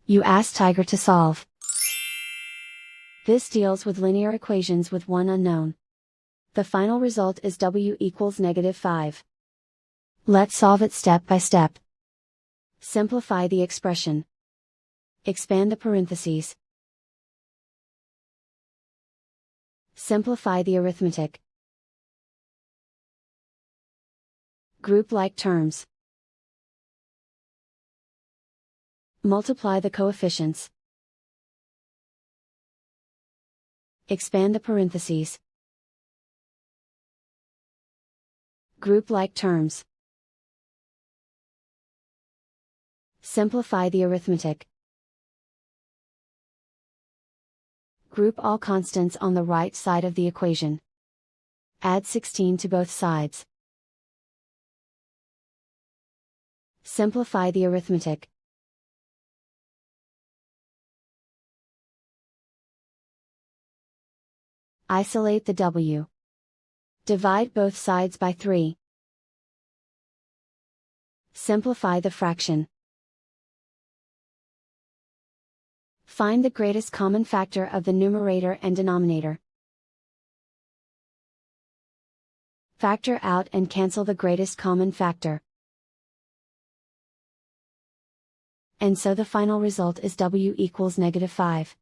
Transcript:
You ask Tiger to solve. This deals with linear equations with one unknown. The final result is w equals -5. Let's solve it step by step. Simplify the expression. Expand the parentheses. Simplify the arithmetic. Group like terms. Multiply the coefficients. Expand the parentheses. Group like terms. Simplify the arithmetic. Group all constants on the right side of the equation. Add 16 to both sides. Simplify the arithmetic. Isolate the w. Divide both sides by 3. Simplify the fraction. Find the greatest common factor of the numerator and denominator. Factor out and cancel the greatest common factor. And so the final result is w equals -5.